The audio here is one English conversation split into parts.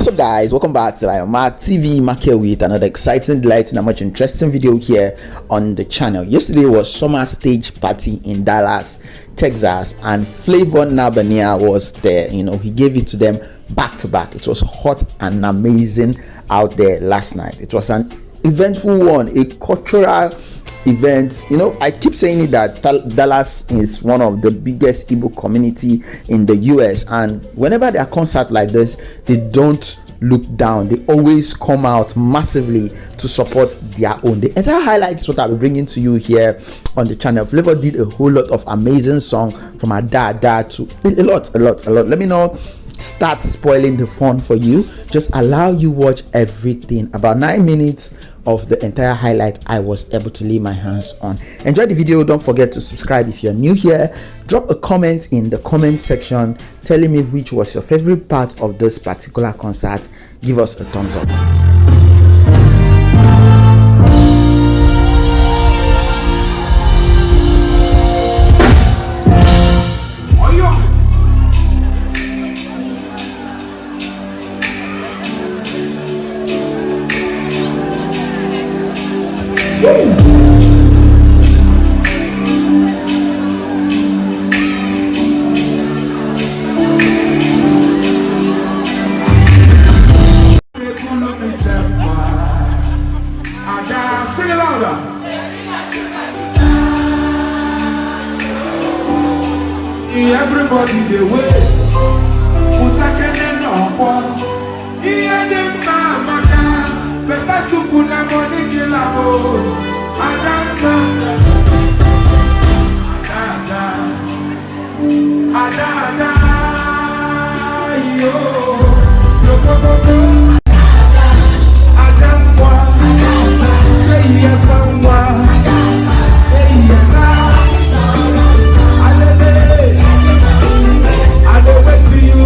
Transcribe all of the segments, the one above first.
What's up, guys? Welcome back to Mark TV. Mark here with another exciting, delighting, and much interesting video here on the channel. Yesterday was summer stage party in Dallas, Texas, and Flavour was there. You know, he gave it to them back to back. It was hot and amazing out there last night. It was an eventful one, a cultural event. You know, I keep saying it that Dallas is one of the biggest Igbo community in the US, and whenever there are concerts like this, they don't look down. They always come out massively to support their own. The entire highlight is what I'll be bringing to you here on the channel. Flavour did a whole lot of amazing song, from a dad to a lot. Let me not start spoiling the fun for you. Just allow you watch everything. About 9 minutes of the entire highlight I was able to lay my hands on. Enjoy the video. Don't forget to subscribe if you're new here. Drop a comment in the comment section telling me which was your favorite part of this particular concert. Give us a thumbs up. Everybody they wait. Utakene no one. Iye dem na maka. Beta suku na money kila ho. Adanda. Adanda. Yo. Yo go go go. Adanda. Hey ya kamba. Hey ya na. I go wait to you.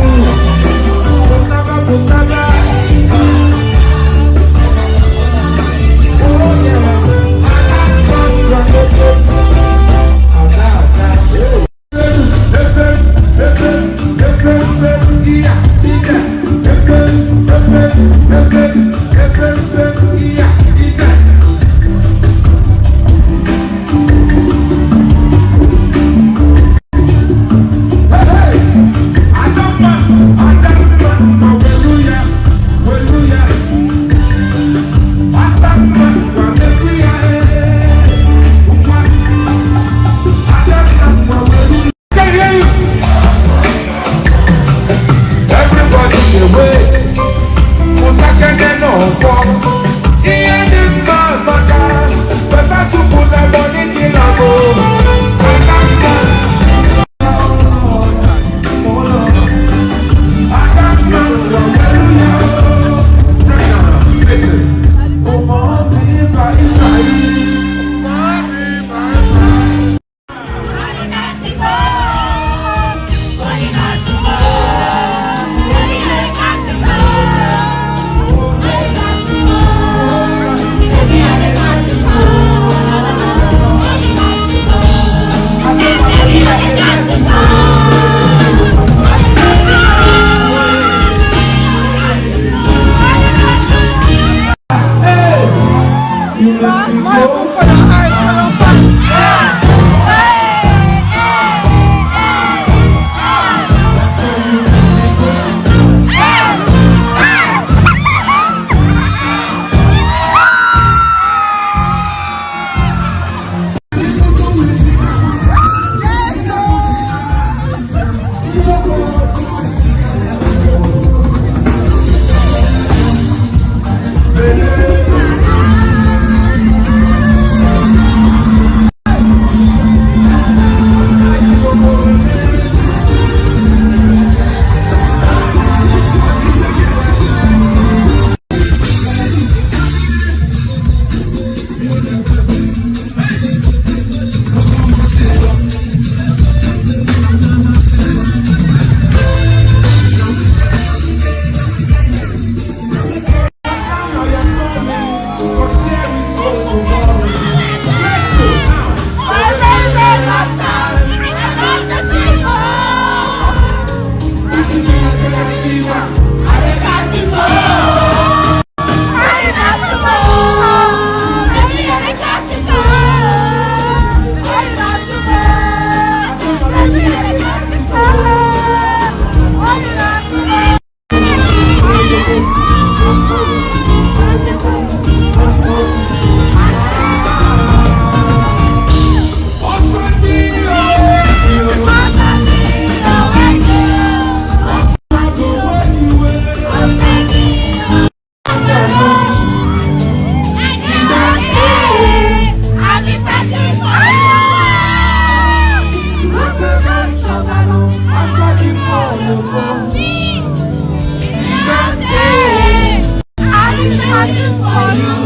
for you.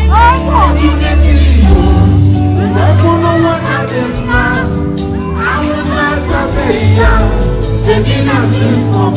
Opportunity, open no one at them now. I will not obey you. Taking us in for